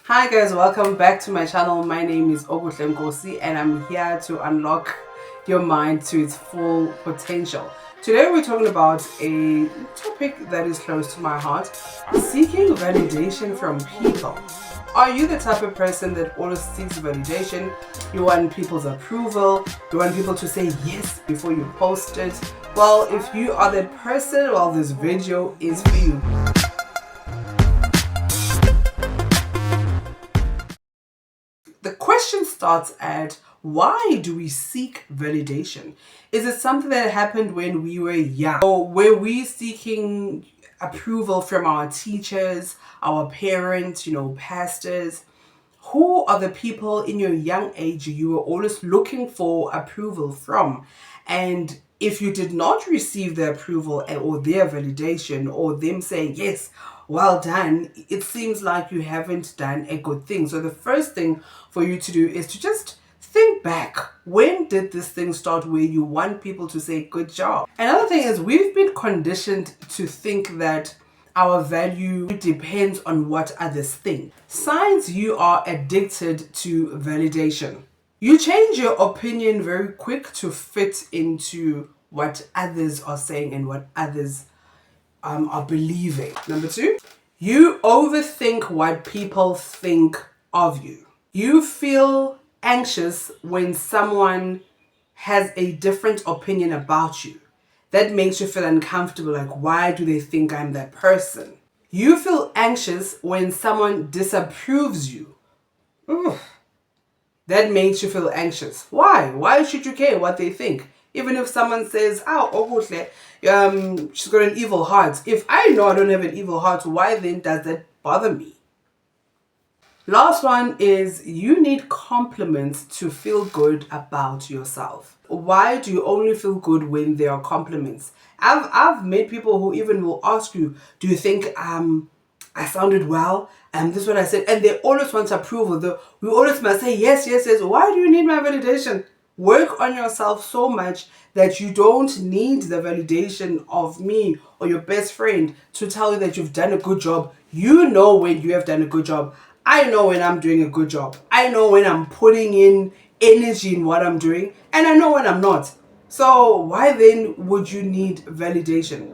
Hi guys, welcome back to my channel. My name is Oguhle Nkosi and I'm here to unlock your mind to its full potential. Today we're talking about a topic that is close to my heart: seeking validation from people. Are you the type of person that always seeks validation? You want people's approval, you want people to say yes before you post it. Well, if you are that person, well, this video is for you. The question starts at, why do we seek validation? Is it something that happened when we were young? Or were we seeking approval from our teachers, our parents, pastors? Who are the people in your young age you were always looking for approval from? And if you did not receive their approval or their validation or them saying, yes, well done, it seems like you haven't done a good thing. So the first thing for you to do is to just think back. When did this thing start where you want people to say good job? Another thing is, we've been conditioned to think that our value depends on what others think. Signs you are addicted to validation. You change your opinion very quick to fit into what others are saying and what others are believing. Number two, you overthink what people think of you. You feel anxious when someone has a different opinion about you. That makes you feel uncomfortable, like, why do they think I'm that person? You feel anxious when someone disapproves you. Ooh. That makes you feel anxious. Why? Why should you care what they think? Even if someone says, oh, Oguhle, she's got an evil heart. If I know I don't have an evil heart, why then does that bother me? Last one is, you need compliments to feel good about yourself. Why do you only feel good when there are compliments? I've met people who even will ask you, do you think I sounded well? And this is what I said. And they always want approval. We always must say yes, yes, yes. Why do you need my validation? Work on yourself so much that you don't need the validation of me or your best friend to tell you that you've done a good job. You know when you have done a good job. I know when I'm doing a good job. I know when I'm putting in energy in what I'm doing, and I know when I'm not. So why then would you need validation?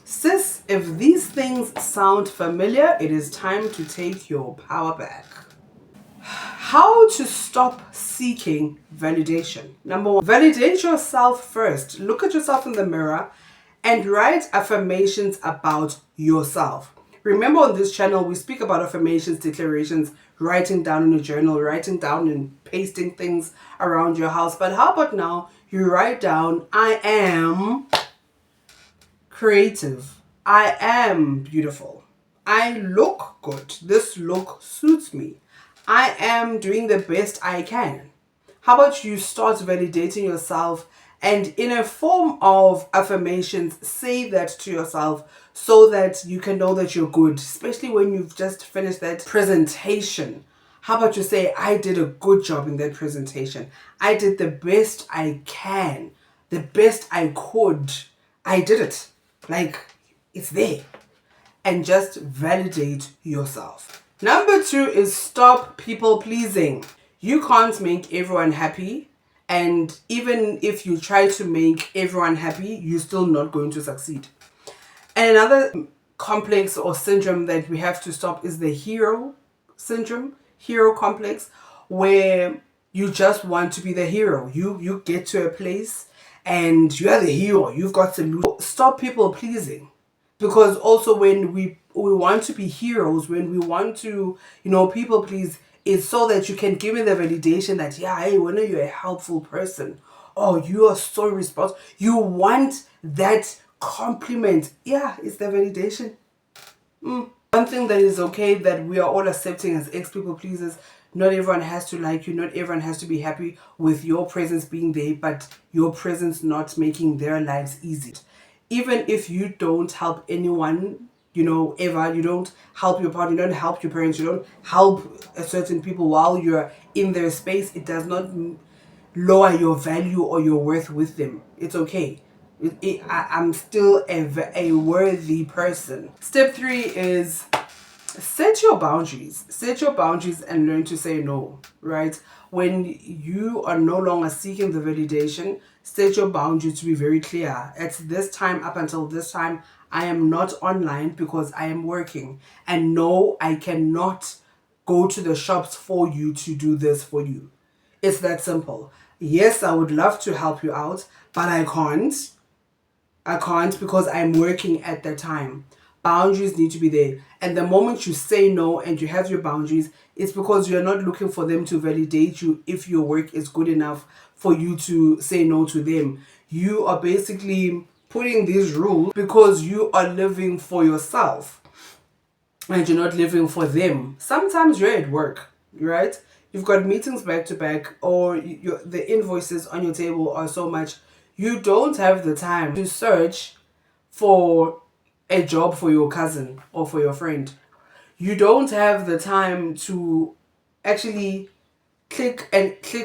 Sis, if these things sound familiar, it is time to take your power back. How to stop seeking validation. Number one, validate yourself first. Look at yourself in the mirror and write affirmations about yourself. Remember, on this channel, we speak about affirmations, declarations, writing down in a journal, writing down and pasting things around your house. But how about now you write down, I am creative. I am beautiful. I look good. This look suits me. I am doing the best I can. How about you start validating yourself, and in a form of affirmations, say that to yourself so that you can know that you're good, especially when you've just finished that presentation. How about you say, I did a good job in that presentation. I did the best I can, the best I could. I did it. Like, it's there. And just validate yourself. Number two is, stop people pleasing. You can't make everyone happy. And even if you try to make everyone happy, you're still not going to succeed. And another complex or syndrome that we have to stop is the hero syndrome, hero complex, where you just want to be the hero. You get to a place and you are the hero. You've got to stop people pleasing. Because also when we want to be heroes, when we want to, people please, it's so that you can give me the validation that, yeah, hey, when you're a helpful person, oh, you are so responsible. You want that compliment. Yeah, it's the validation. One thing that is okay, that we are all accepting as ex-people pleasers, not everyone has to like you, not everyone has to be happy with your presence being there, but your presence not making their lives easy. Even if you don't help anyone, ever, you don't help your partner, you don't help your parents, you don't help a certain people while you're in their space, it does not lower your value or your worth with them. It's okay. I'm still a worthy person. Step three is Set your boundaries. Set your boundaries and learn to say no, right? When you are no longer seeking the validation, set your boundaries to be very clear. At this time, up until this time, I am not online because I am working. And no, I cannot go to the shops for you to do this for you. It's that simple. Yes, I would love to help you out, but I can't. I can't because I'm working at that time. Boundaries need to be there. And the moment you say no and you have your boundaries, it's because you're not looking for them to validate you if your work is good enough for you to say no to them. You are basically putting these rules because you are living for yourself and you're not living for them. Sometimes you're at work, right? You've got meetings back to back, or the invoices on your table are so much, you don't have the time to search for a job for your cousin or for your friend. You don't have the time to actually click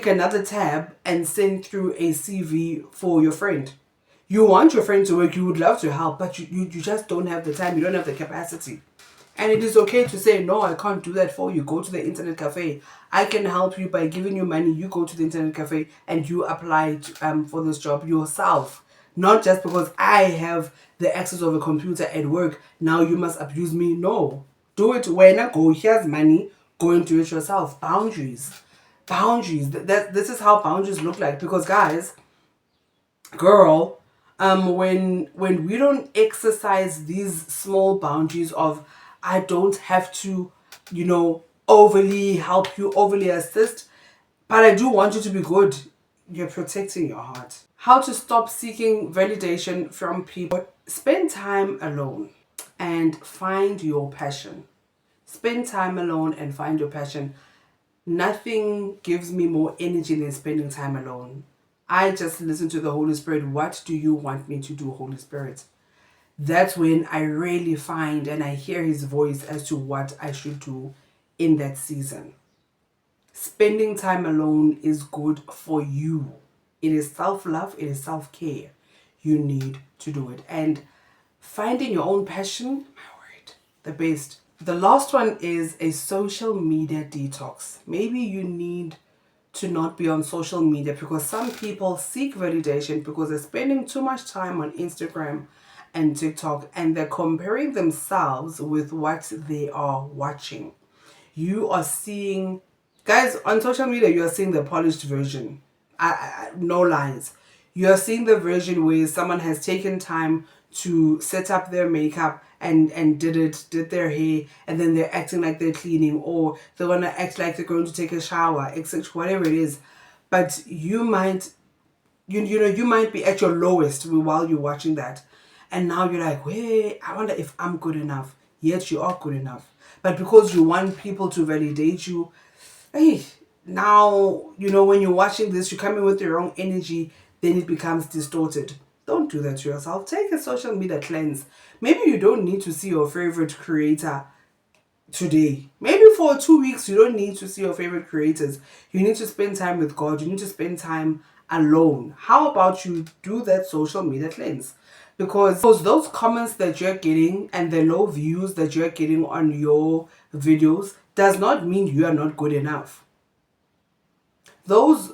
another tab and send through a CV for your friend. You want your friend to work, you would love to help, but you just don't have the time, you don't have the capacity. And it is okay to say, no, I can't do that for you. Go to the internet cafe. I can help you by giving you money. You go to the internet cafe and you apply for this job yourself. Not just because I have the access of a computer at work, now you must abuse me. No. Do it when I go. Here's money. Go and do it yourself. Boundaries. Boundaries. This is how boundaries look like. Because guys, girl, when we don't exercise these small boundaries of, I don't have to, overly help you, overly assist, but I do want you to be good, you're protecting your heart. How to stop seeking validation from people. Spend time alone and find your passion. Spend time alone and find your passion. Nothing gives me more energy than spending time alone. I just listen to the Holy Spirit. What do you want me to do, Holy Spirit? That's when I really find and I hear his voice as to what I should do in that season. Spending time alone is good for you. It is self-love, it is self-care. You need to do it. And finding your own passion, my word, the best. The last one is a social media detox. Maybe you need to not be on social media because some people seek validation because they're spending too much time on Instagram and TikTok and they're comparing themselves with what they are watching. You are seeing, guys, on social media, you are seeing the polished version. No lies. You are seeing the version where someone has taken time to set up their makeup and did their hair, and then they're acting like they're cleaning, or they want to act like they're going to take a shower, etc., whatever it is. But you might you might be at your lowest while you're watching that, and now you're like, wait, I wonder if I'm good enough. Yes, you are good enough, but because you want people to validate you, hey, now when you're watching this, you come in with your own energy, then it becomes distorted. Don't do that to yourself. Take a social media cleanse. Maybe you don't need to see your favorite creator today. Maybe for 2 weeks, you don't need to see your favorite creators. You need to spend time with God. You need to spend time alone. How about you do that social media cleanse? Because those comments that you're getting and the low views that you're getting on your videos does not mean you are not good enough. Those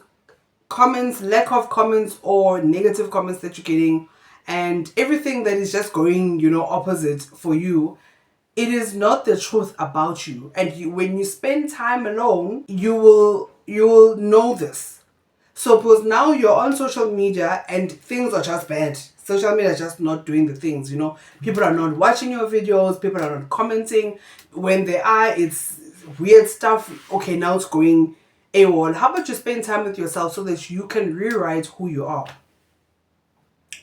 comments, lack of comments or negative comments that you're getting, and everything that is just going, opposite for you, it is not the truth about you. And when you spend time alone, you will know this. So because now you're on social media and things are just bad. Social media is just not doing the things, People are not watching your videos. People are not commenting. When they are, it's weird stuff. Okay, now it's going AWOL. How about you spend time with yourself so that you can rewrite who you are?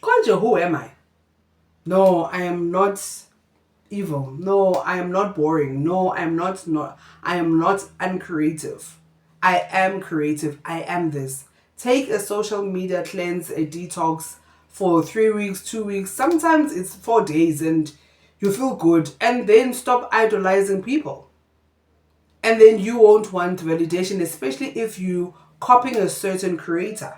Konje, who am I? No, I am not evil. No, I am not boring. No, I am not uncreative. I am creative. I am this. Take a social media cleanse, a detox for 3 weeks, 2 weeks. Sometimes it's 4 days and you feel good. And then stop idolizing people. And then you won't want validation, especially if you copying a certain creator.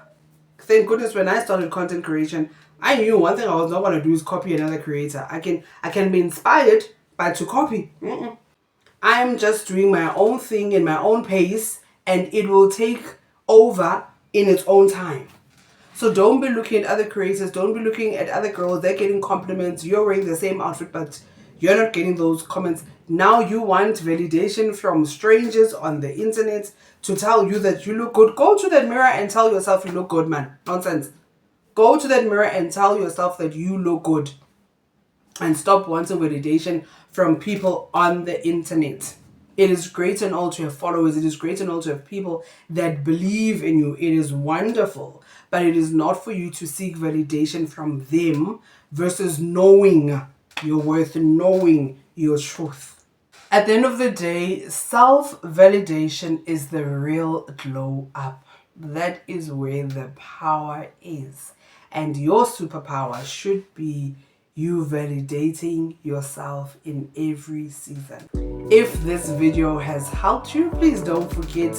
Thank goodness when I started content creation, I knew one thing I was not going to do is copy another creator. I can be inspired, but to copy, I'm just doing my own thing in my own pace, and it will take over in its own time. So don't be looking at other creators, don't be looking at other girls, they're getting compliments, you're wearing the same outfit, but you're not getting those comments. Now you want validation from strangers on the internet to tell you that you look good. Go to that mirror and tell yourself you look good, man. Nonsense. Go to that mirror and tell yourself that you look good. And stop wanting validation from people on the internet. It is great and all to have followers. It is great and all to have people that believe in you. It is wonderful. But it is not for you to seek validation from them versus knowing your worth, knowing your truth. At the end of the day, self-validation is the real glow up. That is where the power is. And your superpower should be you validating yourself in every season. If this video has helped you, please don't forget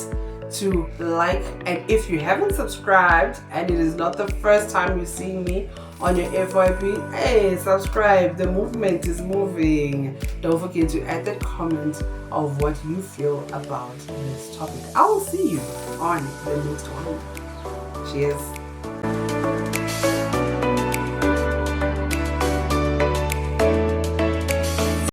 to like, and if you haven't subscribed and it is not the first time you're seeing me on your FYP, hey, subscribe. The movement is moving. Don't forget to add that comment of what you feel about this topic. I will see you on the next one. Cheers.